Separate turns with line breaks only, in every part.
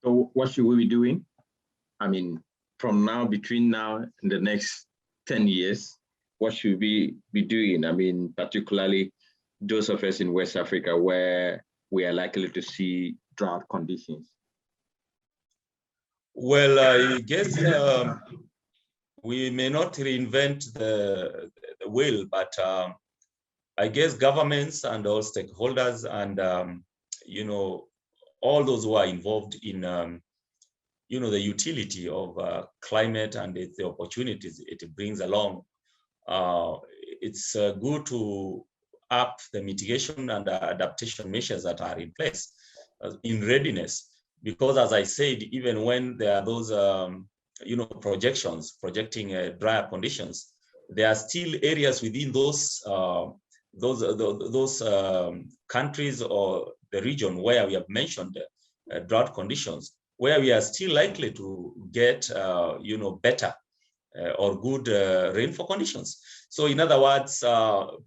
So what should we be doing? I mean, from now, between now and the next 10 years, what should we be doing? I mean, particularly those of us in West Africa where we are likely to see drought conditions.
Well, I guess we may not reinvent the wheel, but I guess governments and all stakeholders and you know, all those who are involved in you know, the utility of climate and the opportunities it brings along. It's good to up the mitigation and adaptation measures that are in place in readiness, because as I said, even when there are those you know, projecting drier conditions, there are still areas within those countries or the region where we have mentioned drought conditions, where we are still likely to get you know, better or good rainfall conditions. So in other words,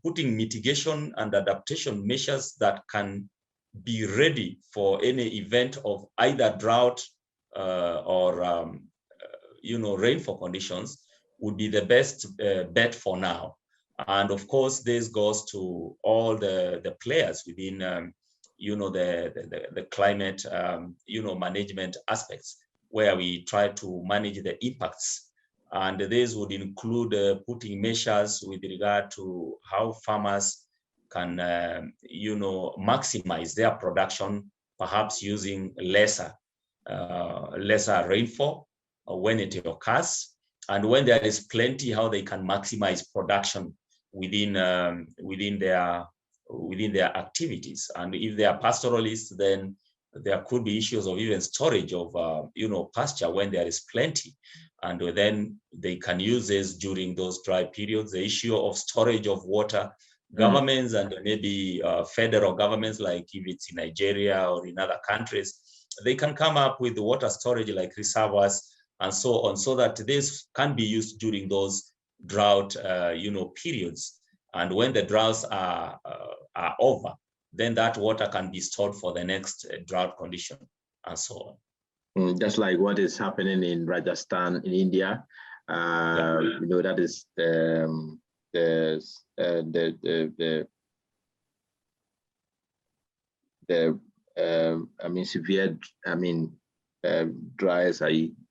putting mitigation and adaptation measures that can be ready for any event of either drought or you know, rainfall conditions would be the best bet for now. And of course, this goes to all the players within you know, the climate you know, management aspects, where we try to manage the impacts. And this would include putting measures with regard to how farmers can you know, maximize their production, perhaps using lesser rainfall when it occurs, and when there is plenty, how they can maximize production within their activities. And if they are pastoralists, then there could be issues of even storage of you know, pasture when there is plenty, and then they can use this during those dry periods. The issue of storage of water, governments and maybe federal governments, like if it's in Nigeria or in other countries, they can come up with water storage like reservoirs and so on, so that this can be used during those drought you know, periods. And when the droughts are over, then that water can be stored for the next drought condition and so on.
Just like what is happening in Rajasthan in India. You know, that is I mean, severe, I mean, dry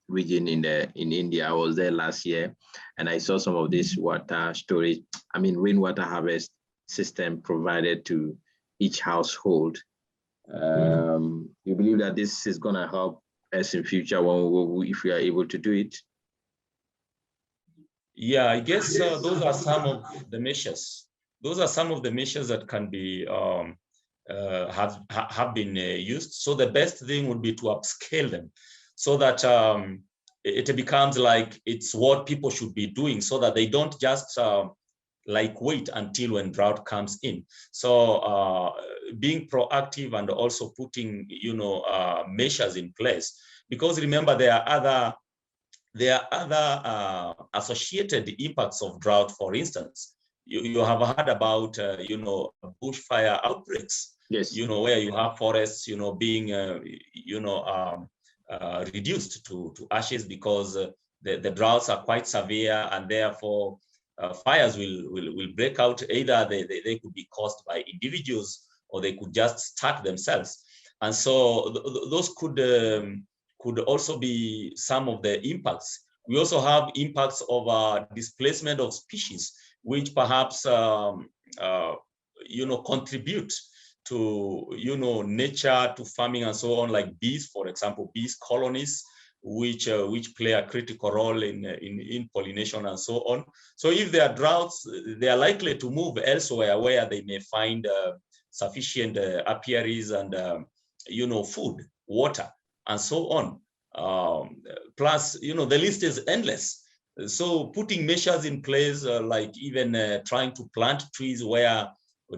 region in India. I was there last year, and I saw some of this water storage, I mean, rainwater harvest system provided to each household. You believe that this is going to help us in future if we are able to do it?
Yeah, I guess those are some of the measures. Those are some of the measures that can be have been used. So the best thing would be to upscale them, so that it becomes like it's what people should be doing, so that they don't just like wait until when drought comes in. So being proactive and also putting, you know, measures in place, because remember there are other associated impacts of drought. For instance, you have heard about you know, bushfire outbreaks.
Yes.
You know, where you have forests, you know, being you know, reduced to ashes because the droughts are quite severe, and therefore fires will break out. Either they could be caused by individuals, or they could just start themselves. And so those could also be some of the impacts. We also have impacts of displacement of species, which perhaps you know, contribute to, you know, nature, to farming and so on, like bees, for example, bees colonies, which play a critical role in pollination and so on. So if there are droughts, they are likely to move elsewhere where they may find sufficient apiaries and you know, food, water, and so on. Plus, you know, the list is endless. So putting measures in place, like even trying to plant trees where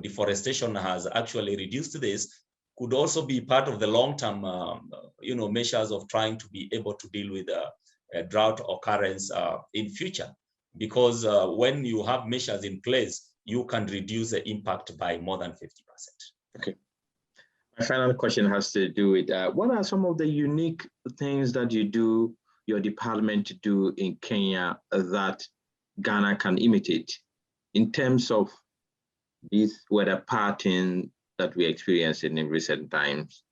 deforestation has actually reduced this, could also be part of the long-term, you know, measures of trying to be able to deal with drought occurrence in future. Because when you have measures in place, you can reduce the impact by more than 50%.
Okay. My final question has to do with what are some of the unique things that you do, your department to do in Kenya that Ghana can imitate in terms of this weather pattern that we experienced in recent times?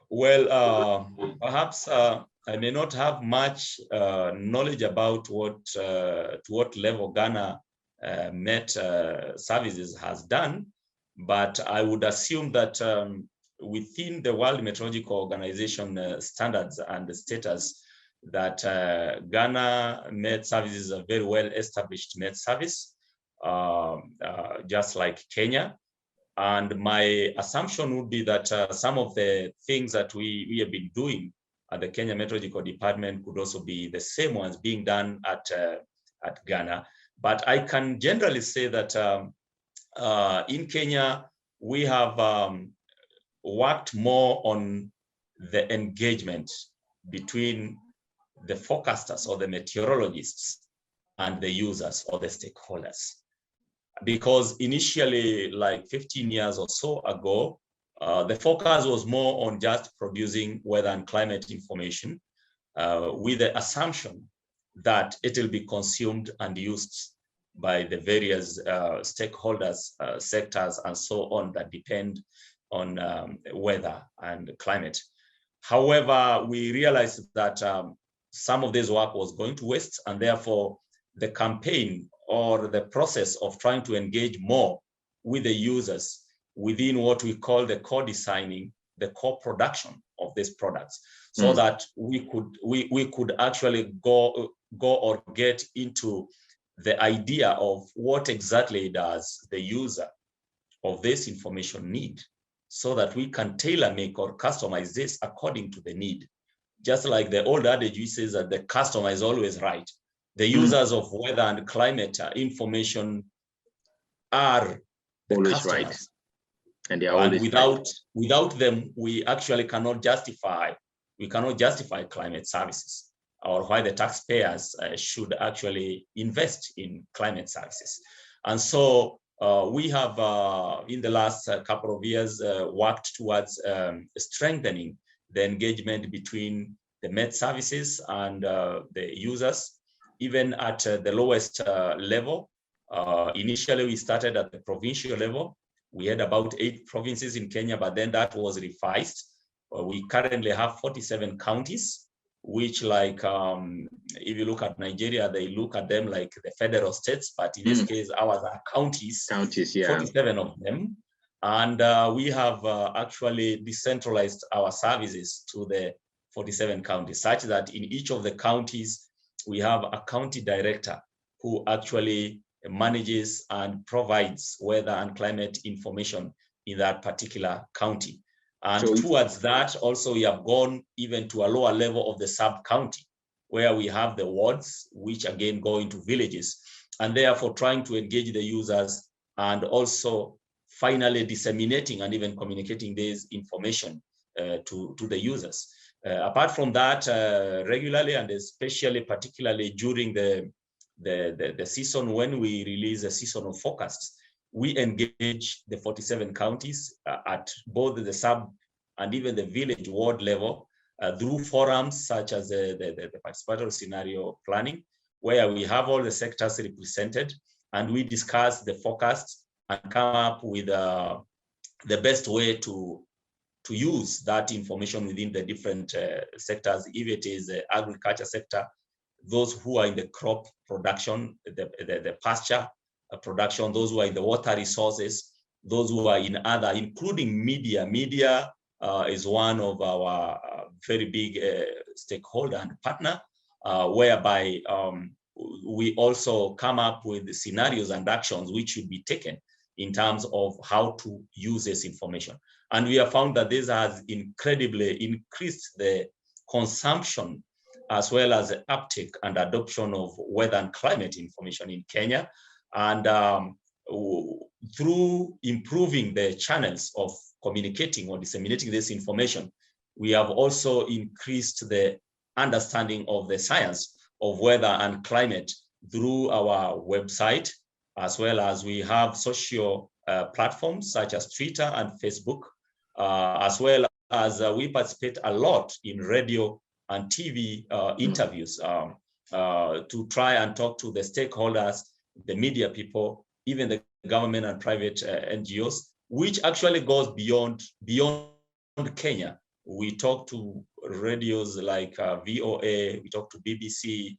Well, perhaps I may not have much knowledge about to what level Ghana Met Services has done, but I would assume that within the World Meteorological Organization standards and the status, that Ghana Met Services is a very well-established Met Service, just like Kenya. And my assumption would be that some of the things that we have been doing at the Kenya Meteorological Department could also be the same ones being done at Ghana. But I can generally say that in Kenya, we have worked more on the engagement between the forecasters or the meteorologists and the users or the stakeholders. Because initially, like 15 years or so ago, the focus was more on just producing weather and climate information with the assumption that it will be consumed and used by the various stakeholders, sectors, and so on that depend on weather and climate. However, we realized that some of this work was going to waste, and therefore the campaign or the process of trying to engage more with the users within what we call the co-designing, the co-production of these products, so that we could actually go or get into the idea of what exactly does the user of this information need, so that we can tailor make or customize this according to the need. Just like the old adage which says that the customer is always right. The users of weather and climate information are the
always
customers.
Right. And they are always
without them, we actually cannot justify climate services, or why the taxpayers should actually invest in climate services. And so we have, in the last couple of years, worked towards strengthening the engagement between the Met Services and the users, even at the lowest level. Initially, we started at the provincial level. We had about 8 provinces in Kenya, but then that was revised. We currently have 47 counties, which, like, if you look at Nigeria, they look at them like the federal states, but in this case, ours are counties. Counties, yeah. 47 of them. And we have actually decentralized our services to the 47 counties, such that in each of the counties, we have a county director who actually manages and provides weather and climate information in that particular county. And so towards that, also, we have gone even to a lower level of the sub-county, where we have the wards, which again go into villages, and therefore trying to engage the users and also finally disseminating and even communicating this information to the users. Apart from that, regularly and especially particularly during the season, when we release a seasonal forecast, we engage the 47 counties at both the sub and even the village ward level through forums such as the participatory scenario planning, where we have all the sectors represented, and we discuss the forecast and come up with the best way to use that information within the different sectors. If it is the agriculture sector, those who are in the crop production, the pasture production, those who are in the water resources, those who are in other, including media. Media is one of our very big stakeholder and partner, whereby we also come up with scenarios and actions which should be taken in terms of how to use this information. And we have found that this has incredibly increased the consumption as well as the uptake and adoption of weather and climate information in Kenya. And through improving the channels of communicating or disseminating this information, we have also increased the understanding of the science of weather and climate through our website, as well as we have social platforms such as Twitter and Facebook, as well as we participate a lot in radio and TV interviews to try and talk to the stakeholders, the media people, even the government and private NGOs, which actually goes beyond Kenya. We talk to radios like VOA, we talk to BBC,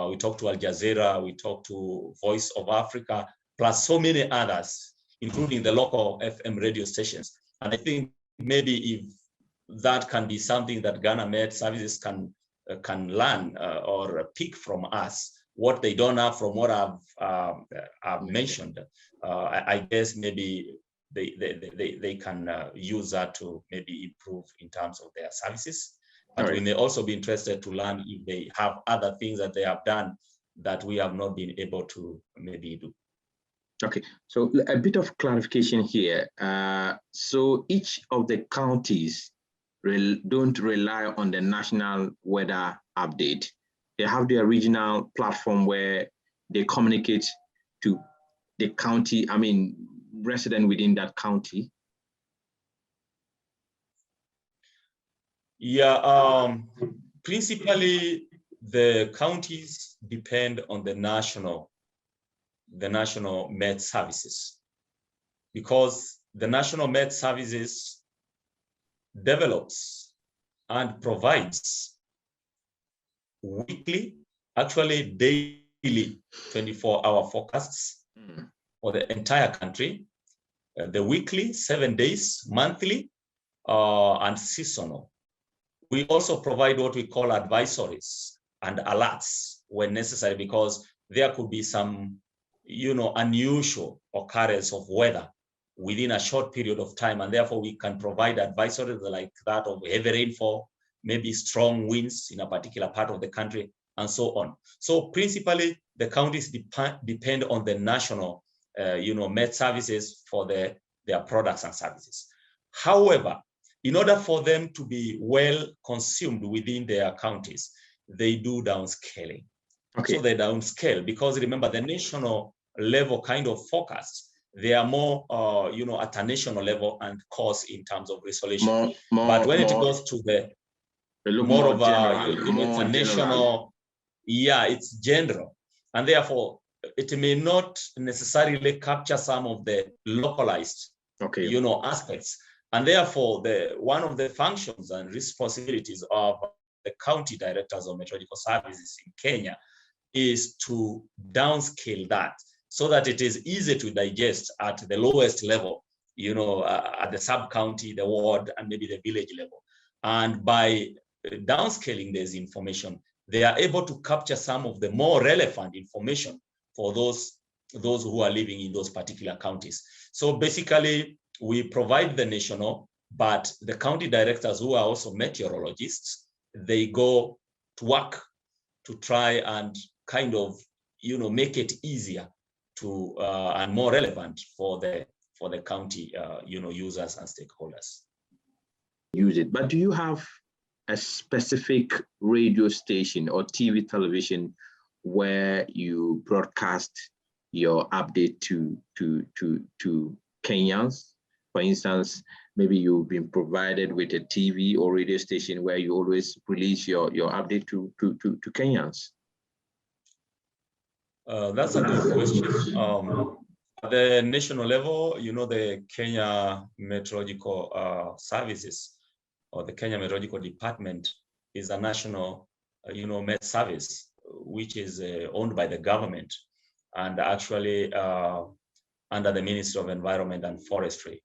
we talk to Al Jazeera, we talk to Voice of Africa, plus so many others, including the local FM radio stations. And I think maybe if that can be something that Ghana Med Services can learn or pick from us, what they don't have from what I've mentioned, I guess maybe they can use that to maybe improve in terms of their services. But we may also be interested to learn if they have other things that they have done that we have not been able to maybe do.
Okay, so a bit of clarification here. So each of the counties don't rely on the national weather update. They have their regional platform where they communicate to the county, I mean, resident within that county.
Yeah, principally the counties depend on the national Med Services, because the national Med Services develops and provides weekly, actually daily 24-hour forecasts for the entire country, the weekly, 7 days, monthly, and seasonal. We also provide what we call advisories and alerts when necessary, because there could be some, unusual occurrence of weather within a short period of time, and therefore we can provide advisories like that of heavy rainfall, maybe strong winds in a particular part of the country, and so on. So principally, the counties depend on the national, Med Services for their products and services. However, in order for them to be well consumed within their counties, they do downscaling. Okay. So they downscale, because remember, the national level kind of forecasts, they are more, at a national level and cost in terms of resolution. But when it goes to the more of it's a national, it's general, and therefore it may not necessarily capture some of the localized, aspects. And therefore, one of the functions and responsibilities of the county directors of meteorological services in Kenya is to downscale that, so that it is easy to digest at the lowest level, at the sub-county, the ward, and maybe the village level. And by downscaling this information, they are able to capture some of the more relevant information for those who are living in those particular counties. So basically, we provide the national, but the county directors, who are also meteorologists, they go to work to try and kind of, make it easier to and more relevant for the county, users and stakeholders.
Use it, but do you have a specific radio station or TV, television where you broadcast your update to Kenyans? For instance, maybe you've been provided with a TV or radio station where you always release your update to Kenyans.
That's a good question. At the national level, the Kenya Meteorological Services, or the Kenya Meteorological Department, is a national, Met Service, which is owned by the government and actually under the Ministry of Environment and Forestry.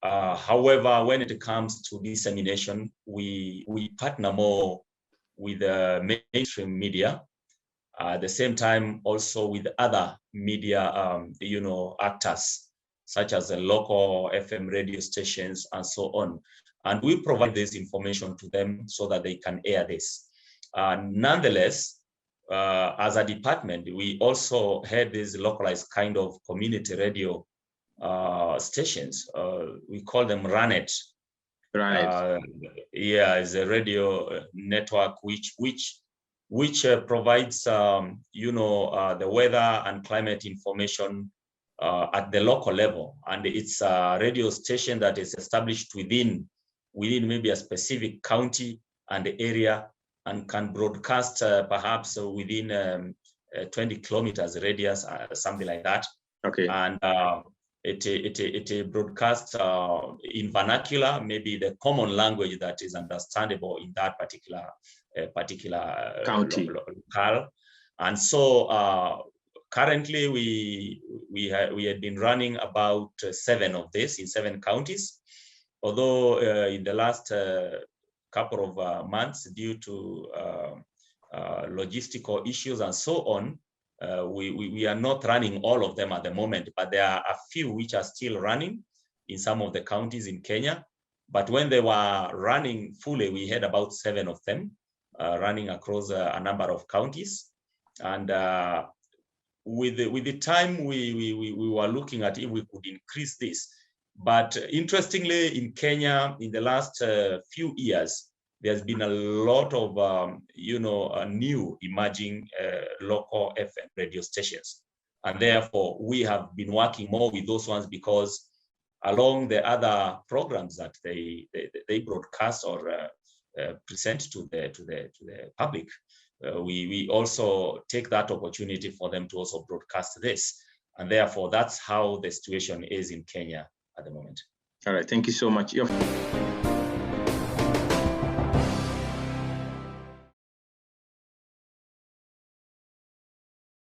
However, when it comes to dissemination, we partner more with the mainstream media. At the same time, also with other media, actors, such as the local FM radio stations and so on. And we provide this information to them so that they can air this. Nonetheless, as a department, we also had these localized kind of community radio stations. We call them RANET. Right. It's a radio network which provides, the weather and climate information at the local level, and it's a radio station that is established within maybe a specific county and area, and can broadcast perhaps within 20 kilometers radius, something like that.
Okay.
And it broadcasts in vernacular, maybe the common language that is understandable in that particular
county.
Locale. And so currently we had been running about 7 of this in 7 counties, although in the last couple of months, due to logistical issues and so on, we are not running all of them at the moment, but there are a few which are still running in some of the counties in Kenya. But when they were running fully, we had about 7 of them running across a number of counties. And with the time, we were looking at if we could increase this. But interestingly, in Kenya, in the last few years, there's been a lot of new emerging local FM radio stations, and therefore we have been working more with those ones, because along the other programs that they broadcast or present to the public, we also take that opportunity for them to also broadcast this, and therefore that's how the situation is in Kenya at the moment.
All right, thank you so much.